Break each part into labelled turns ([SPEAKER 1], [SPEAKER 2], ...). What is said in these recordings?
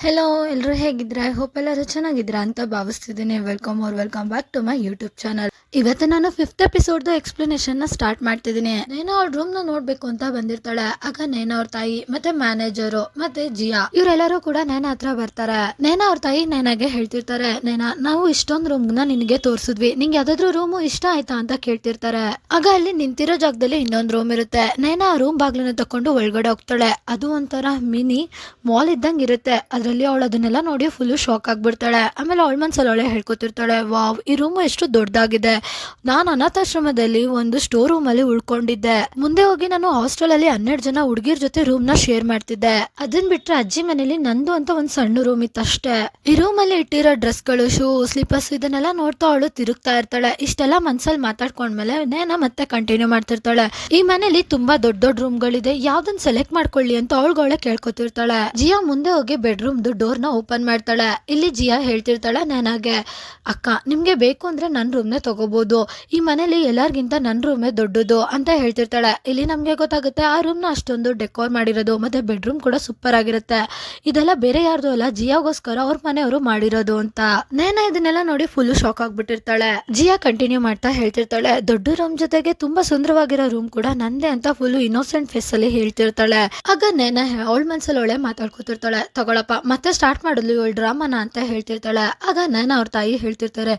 [SPEAKER 1] Hello ಎಲ್ಲರೂ ಹೇಗಿದ್ರೆ hope ಎಲ್ಲರೂ ಚೆನ್ನಾಗಿದ್ದೀರಾ ಅಂತ ಭಾವಿಸ್ತಿದ್ದೀನಿ. Welcome back to my YouTube channel. ಇವತ್ತು ನಾನು 5th ಎಪಿಸೋಡ್ದು ಎಕ್ಸ್ಪ್ಲನೇಷನ್ನ ಸ್ಟಾರ್ಟ್ ಮಾಡ್ತಿದ್ದೀನಿ. ನೇನಾ ಅವ್ರ ರೂಮ್ನ ನೋಡ್ಬೇಕು ಅಂತ ಬಂದಿರ್ತಾಳೆ. ಆಗ ನೇನಾ ಅವ್ರ ತಾಯಿ ಮತ್ತೆ ಮ್ಯಾನೇಜರು ಮತ್ತೆ ಜಿಯಾ ಇವರೆಲ್ಲರೂ ಕೂಡ ನೇನಾ ಹತ್ರ ಬರ್ತಾರೆ. ನೇನಾ ಅವ್ರ ತಾಯಿ ನೇನಾಗೆ ಹೇಳ್ತಿರ್ತಾರೆ, ನೇನಾ ನಾವು ಇಷ್ಟೊಂದು ರೂಮ್ನ ನಿನಗೆ ತೋರಿಸಿದ್ವಿ, ನಿಂಗೆ ಯಾವ್ದಾದ್ರು ರೂಮು ಇಷ್ಟ ಆಯ್ತಾ ಅಂತ ಕೇಳ್ತಿರ್ತಾರೆ. ಆಗ ಅಲ್ಲಿ ನಿಂತಿರೋ ಜಾಗದಲ್ಲಿ ಇನ್ನೊಂದು ರೂಮ್ ಇರುತ್ತೆ. ನೇನಾ ಆ ರೂಮ್ ಬಾಗ್ಲನ್ನ ತಕೊಂಡು ಒಳಗಡೆ ಹೋಗ್ತಾಳೆ. ಅದು ಒಂಥರ ಮಿನಿ ಮಾಲ್ ಇದ್ದಂಗೆ ಇರುತ್ತೆ. ಅದ್ರಲ್ಲಿ ಅವಳು ಅದನ್ನೆಲ್ಲ ನೋಡಿ ಫುಲ್ ಶಾಕ್ ಆಗ್ಬಿಡ್ತಾಳೆ. ಆಮೇಲೆ ಅವಳ ಮನ್ಸಲ್ಲಿ ಅವಳೆ ಹೇಳ್ಕೊತಿರ್ತಾಳೆ, ವಾವ್ ಈ ರೂಮ್ ಎಷ್ಟು ದೊಡ್ಡದಾಗಿದೆ, ನಾನು ಅನಾಥಾಶ್ರಮದಲ್ಲಿ ಒಂದು ಸ್ಟೋರ್ ರೂಮ್ ಅಲ್ಲಿ ಉಳ್ಕೊಂಡಿದ್ದೆ. ಮುಂದೆ ಹೋಗಿ ನಾನು ಹಾಸ್ಟೆಲ್ ಅಲ್ಲಿ 12 ಜನ ಹುಡುಗಿರ್ ಜೊತೆ ರೂಮ್ ನ ಶೇರ್ ಮಾಡ್ತಿದ್ದೆ. ಅದನ್ ಬಿಟ್ರೆ ಅಜ್ಜಿ ಮನೇಲಿ ನಂದು ಅಂತ ಒಂದ್ ಸಣ್ಣ ರೂಮ್ ಇತ್ತಷ್ಟೇ. ಈ ರೂಮ್ ಅಲ್ಲಿ ಇಟ್ಟಿರೋ ಡ್ರೆಸ್ಗಳು, ಶೂ, ಸ್ಲೀಪರ್ಸ್ ಇದನ್ನೆಲ್ಲ ನೋಡ್ತಾ ಅವಳು ತಿರುಗ್ತಾ ಇರ್ತಾಳೆ. ಇಷ್ಟೆಲ್ಲ ಮನ್ಸಲ್ಲಿ ಮಾತಾಡ್ಕೊಂಡ್ಮೇಲೆ ನೇನಾ ಮತ್ತೆ ಕಂಟಿನ್ಯೂ ಮಾಡ್ತಿರ್ತಾಳೆ. ಈ ಮನೇಲಿ ತುಂಬಾ ದೊಡ್ಡ ದೊಡ್ಡ ರೂಮ್ಗಳಿದೆ, ಯಾವ್ದನ್ ಸೆಲೆಕ್ಟ್ ಮಾಡ್ಕೊಳ್ಳಿ ಅಂತ ಅವಳುಗಳೇ ಕೇಳ್ಕೊತಿರ್ತಾಳೆ. ಜಿಯಾ ಮುಂದೆ ಹೋಗಿ ಬೆಡ್ರೂಮ್ ಡೋರ್ ನ ಓಪನ್ ಮಾಡ್ತಾಳೆ. ಇಲ್ಲಿ ಜಿಯಾ ಹೇಳ್ತಿರ್ತಾಳೆ ನೇನಾಗೆ, ಅಕ್ಕ ನಿಮ್ಗೆ ಬೇಕು ಅಂದ್ರೆ ನನ್ ರೂಮ್ ನೇ ತಗೋಬಹುದು, ಈ ಮನೇಲಿ ಎಲ್ಲಾರ್ಗಿಂತ ನನ್ ರೂಮೇ ದೊಡ್ಡದು ಅಂತ ಹೇಳ್ತಿರ್ತಾಳೆ. ಇಲ್ಲಿ ನಮ್ಗೆ ಗೊತ್ತಾಗುತ್ತೆ ಆ ರೂಮ್ ನ ಅಷ್ಟೊಂದು ಡೆಕೋರ್ ಮಾಡಿರೋದು ಮತ್ತೆ ಬೆಡ್ರೂಮ್ ಕೂಡ ಸೂಪರ್ ಆಗಿರುತ್ತೆ. ಇದೆಲ್ಲ ಬೇರೆ ಯಾರ್ದು ಅಲ್ಲ, ಜಿಯಾಗೋಸ್ಕರ ಅವ್ರ ಮನೆಯವರು ಮಾಡಿರೋದು ಅಂತ. ನೇನಾ ಇದನ್ನೆಲ್ಲ ನೋಡಿ ಫುಲ್ ಶಾಕ್ ಆಗ್ಬಿಟ್ಟಿರ್ತಾಳೆ. ಜಿಯಾ ಕಂಟಿನ್ಯೂ ಮಾಡ್ತಾ ಹೇಳ್ತಿರ್ತಾಳೆ, ದೊಡ್ಡ ರೂಮ್ ಜೊತೆಗೆ ತುಂಬಾ ಸುಂದರವಾಗಿರೋ ರೂಮ್ ಕೂಡ ನಂದೇ ಅಂತ ಫುಲ್ ಇನ್ನೋಸೆಂಟ್ ಫೇಸ್ ಅಲ್ಲಿ ಹೇಳ್ತಿರ್ತಾಳೆ. ಆಗ ನೇನಾ ಅವಳ ಮನ್ಸಲ್ಲಿ ಅವಳೆ ಮಾತಾಡ್ಕೊತಿರ್ತಾಳೆ, ತಗೊಳಪ್ಪ ಮತ್ತೆ ಸ್ಟಾರ್ಟ್ ಮಾಡಿದ್ಲು ಇವಳು ಡ್ರಾಮಾನ ಅಂತ ಹೇಳ್ತಿರ್ತಾಳೆ. ಆಗ ನೇನಾ ಅವ್ರ ತಾಯಿ ಹೇಳ್ತಿರ್ತಾರೆ,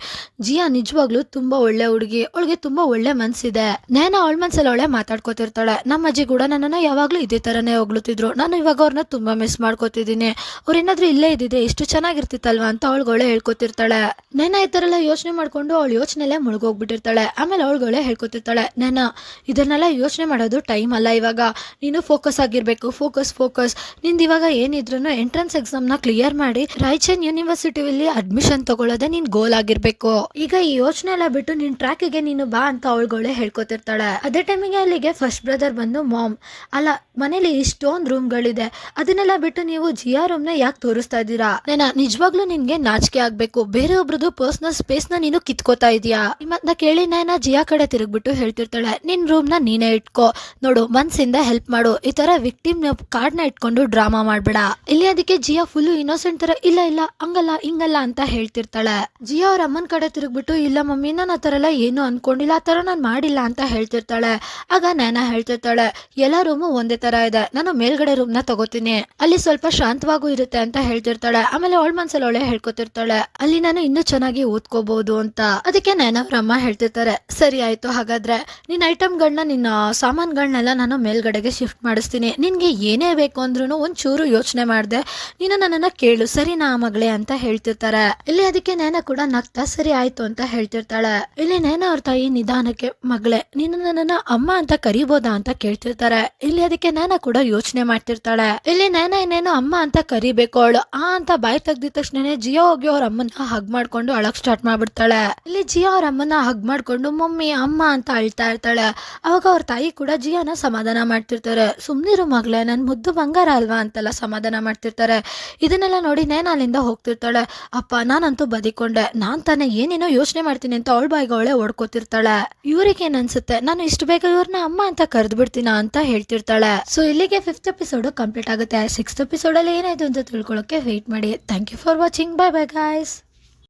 [SPEAKER 1] ಜಿಯಾ ನಿಜವಾಗ್ಲೂ ತುಂಬಾ ಒಳ್ಳೆ ಹುಡುಗಿ, ಅವಳಿಗೆ ತುಂಬಾ ಒಳ್ಳೆ ಮನ್ಸಿದೆ. ನೇನಾ ಅವಳ ಮನ್ಸಲ್ಲಿ ಅವಳೆ ಮಾತಾಡ್ಕೊತಿರ್ತಾಳೆ, ನಮ್ಮ ಅಜ್ಜಿ ಕೂಡ ನನ್ನನ್ನ ಯಾವಾಗ್ಲೂ ಇದೇ ತರನೇ ಹೊಗಳುತ್ತಿದ್ರು, ನಾನು ಇವಾಗ ಅವ್ರನ್ನ ತುಂಬಾ ಮಿಸ್ ಮಾಡ್ಕೋತಿದ್ದೀನಿ, ಅವ್ರೇನಾದ್ರೂ ಇಲ್ಲೇ ಇದ್ದಿದೆ ಎಷ್ಟು ಚೆನ್ನಾಗಿರ್ತಿತ್ತಲ್ವಾ ಅಂತ ಅವಳುಗಳೇ ಹೇಳ್ಕೊತಿರ್ತಾಳೆ. ನೇನಾ ಈ ತರ ಎಲ್ಲ ಯೋಚನೆ ಮಾಡ್ಕೊಂಡು ಅವಳು ಯೋಚನೆಲ್ಲೇ ಮುಳುಗೋಗ್ಬಿಟ್ಟಿರ್ತಾಳೆ. ಆಮೇಲೆ ಅವಳುಗಳೇ ಹೇಳ್ಕೊತಿರ್ತಾಳೆ, ನೇನಾ ಇದನ್ನೆಲ್ಲ ಯೋಚನೆ ಮಾಡೋದು ಟೈಮ್ ಅಲ್ಲ, ಇವಾಗ ನೀನು ಫೋಕಸ್ ಆಗಿರ್ಬೇಕು, ಫೋಕಸ್ ನಿಂದು ಇವಾಗ ಏನಿದ್ರು ಎಂಟ್ರೆನ್ಸ್ ಎಕ್ಸಾಮ್ ನ ಕ್ಲಿಯರ್ ಮಾಡಿ ರಾಯಚೂರು ಯೂನಿವರ್ಸಿಟಿಯಲ್ಲಿ ಅಡ್ಮಿಷನ್ ತಗೊಳ್ಳೋದೇ ನಿನ್ ಗೋಲ್ ಆಗಿರ್ಬೇಕು. ಈಗ ಈ ಯೋಚನೆ ಎಲ್ಲ ಬಿಟ್ಟು ನಿನ್ ಟ್ರ್ಯಾಕಿಗೆ ನೀನು ಬಾ ಅಂತ ಅವಳುಗಳೇ ಹೇಳ್ಕೊತಿರ್ತಾಳೆ. ಅದೇ ಟೈಮಿಗೆ ಅಲ್ಲಿಗೆ ಫಸ್ಟ್ ಬ್ರದರ್ ಬಂದು, ಮಾಮ್ ಅಲ್ಲ ಮನೇಲಿ ಇಷ್ಟೊಂದು ರೂಮ್ಗಳಿದೆ, ಅದನ್ನೆಲ್ಲ ಬಿಟ್ಟು ನೀವು ಜಿಯಾ ರೂಮ್ ನ ಯಾಕೆ ತೋರಿಸ್ತಾ ಇದ್ದೀರಾ, ನೇನಾ ನಿಜವಾಗ್ಲೂ ನಿನ್ಗೆ ನಾಚಿಕೆ ಆಗ್ಬೇಕು, ಬೇರೆ ಒಬ್ರದ್ದು ಪರ್ಸನಲ್ ಸ್ಪೇಸ್ ನ ನೀನು ಕಿತ್ಕೋತಾ ಇದೀಯಾ. ನಿಮ್ಮನ್ನ ಕೇಳಿ ನೇನಾ ಜಿಯಾ ಕಡೆ ತಿರುಗ್ಬಿಟ್ಟು ಹೇಳ್ತಿರ್ತಾಳೆ, ನಿನ್ ರೂಮ್ ನ ನೀನೇ ಇಟ್ಕೋ, ನೋಡು ಮನ್ಸಿಂದ ಹೆಲ್ಪ್ ಮಾಡು, ಈ ತರ ವಿಕ್ಟಿಮ್ ಕಾರ್ಡ್ ನ ಇಟ್ಕೊಂಡು ಡ್ರಾಮಾ ಮಾಡ್ಬೇಡ. ಇಲ್ಲಿ ಅದಕ್ಕೆ ಜಿಯಾ ಫುಲ್ ಇನ್ನೋಸೆಂಟ್ ತರ ಇಲ್ಲ ಹಂಗಲ್ಲ ಹಿಂಗಲ್ಲ ಅಂತ ಹೇಳ್ತಿರ್ತಾಳೆ. ಜಿಯಾ ಅವ್ರ ಅಮ್ಮನ ಕಡೆ ತಿರುಗ್ಬಿಟ್ಟು, ಇಲ್ಲ ಮಮ್ಮಿ ನಾನು ಆ ತರ ಎಲ್ಲ ಏನು ಅನ್ಕೊಂಡಿಲ್ಲ, ಆ ತರ ನಾನು ಮಾಡಿಲ್ಲ ಅಂತ ಹೇಳ್ತಿರ್ತಾಳೆ. ಆಗ ನೇನಾ ಹೇಳ್ತಿರ್ತಾಳೆ, ಎಲ್ಲ ರೂಮು ಒಂದೇ ತರ ಇದೆ, ನಾನು ಮೇಲ್ಗಡೆ ರೂಮ್ ನ ತಗೋತೀನಿ, ಅಲ್ಲಿ ಸ್ವಲ್ಪ ಶಾಂತವಾಗೂ ಇರುತ್ತೆ ಅಂತ ಹೇಳ್ತಿರ್ತಾಳೆ. ಆಮೇಲೆ ಅವಳ ಮನ್ಸಲ್ಲಿ ಅವಳೆ ಹೇಳ್ಕೊತಿರ್ತಾಳೆ, ಅಲ್ಲಿ ನಾನು ಇನ್ನೂ ಚೆನ್ನಾಗಿ ಓದ್ಕೋಬಹುದು ಅಂತ. ಅದಕ್ಕೆ ನೇನಾ ಅವ್ರ ಅಮ್ಮ ಹೇಳ್ತಿರ್ತಾರೆ, ಸರಿ ಆಯ್ತು, ಹಾಗಾದ್ರೆ ನಿನ್ನ ಐಟಮ್ಗಳನ್ನ ನಿನ್ನ ಸಾಮಾನ್ಗಳನ್ನೆಲ್ಲ ನಾನು ಮೇಲ್ಗಡೆಗೆ ಶಿಫ್ಟ್ ಮಾಡಿಸ್ತೀನಿ, ನಿನ್ಗೆ ಏನೇ ಬೇಕು ಅಂದ್ರೂ ಒಂಚೂರು ಯೋಚನೆ ಮಾಡ್ದೆ ನೀನು ನನ್ನನ್ನ ಕೇಳು ಸರಿನಾ ಮಗಳೇ ಅಂತ ಹೇಳ್ತಿರ್ತಾರೆ. ಇಲ್ಲಿ ಅದಕ್ಕೆ ನೇನಾ ಕೂಡ ನಗ್ತಾ ಸರಿ ಆಯ್ತು ಅಂತ ಹೇಳ್ತಿರ್ತಾಳೆ. ಇಲ್ಲಿ ನೇನಾ ಅವ್ರ ತಾಯಿ ನಿಧಾನಕ್ಕೆ, ಮಗಳೇ ನೀನು ನನ್ನನ್ನ ಅಮ್ಮ ಅಂತ ಕರಿಬೋದಾ ಅಂತ ಕೇಳ್ತಿರ್ತಾರೆ. ಇಲ್ಲಿ ಅದಕ್ಕೆ ನೇನಾ ಕೂಡ ಯೋಚನೆ ಮಾಡ್ತಿರ್ತಾಳೆ. ಇಲ್ಲಿ ನೇನಾ ಇನ್ನೇನು ಅಮ್ಮ ಅಂತ ಕರಿಬೇಕು, ಅವಳು ಆ ಅಂತ ಬಾಯಿ ತೆಗ್ದಿದ ತಕ್ಷಣ ಜಿಯಾ ಹೋಗಿ ಅವ್ರ ಅಮ್ಮನ ಹಗ್ ಮಾಡ್ಕೊಂಡು ಅಳಕ್ ಸ್ಟಾರ್ಟ್ ಮಾಡ್ಬಿಡ್ತಾಳೆ. ಇಲ್ಲಿ ಜಿಯಾ ಅವ್ರ ಅಮ್ಮನ ಹಗ್ ಮಾಡ್ಕೊಂಡು ಮಮ್ಮಿ ಅಮ್ಮ ಅಂತ ಅಳ್ತಾ ಇರ್ತಾಳೆ. ಅವಾಗ ಅವ್ರ ತಾಯಿ ಕೂಡ ಜಿಯಾನ ಸಮಾಧಾನ ಮಾಡ್ತಿರ್ತಾರೆ, ಸುಮ್ನಿರು ಮಗಳೇ ನನ್ ಮುದ್ದು ಬಂಗಾರ ಅಲ್ವಾ ಅಂತೆಲ್ಲ ಸಮಾಧಾನ ಮಾಡ್ತಿರ್ತಾರೆ. ಇದನ್ನೆಲ್ಲ ನೋಡಿ ನೇನಾ ಅಲ್ಲಿಂದ ಹೋಗ್ತಿರ್ತಾಳೆ. ಅಪ್ಪ ನಾನಂತೂ ಬದಿಕೊಂಡೆ, ನಾನ್ ತಾನೇ ಏನೇನೋ ಯೋಚನೆ ಮಾಡ್ತೀನಿ ಅಂತ ಅವಳ ಬಾಯಿಗೆ ಅವಳೆ ಓಡ್ಕೋತಿರ್ತಾಳೆ. ಇವ್ರಿಗೆ ಏನ್ ಅನ್ಸುತ್ತೆ, ನಾನು ಇಷ್ಟು ಬೇಗ ಇವ್ರನ್ನ ಅಮ್ಮ ಅಂತ ಕರೆದು ಬಿಡ್ತೀನ ಅಂತ ಹೇಳ್ತಿರ್ತಾಳೆ. ಸೊ ಇಲ್ಲಿಗೆ 5th ಎಪಿಸೋಡ್ ಕಂಪ್ಲೀಟ್ ಆಗುತ್ತೆ. 6th ಎಪಿಸೋಡ್ ಅಲ್ಲಿ ಏನಾಯ್ತು ಅಂತ ತಿಳ್ಕೊಳ್ಳೋಕೆ ವೇಟ್ ಮಾಡಿ. Thank you for watching. Bye bye guys.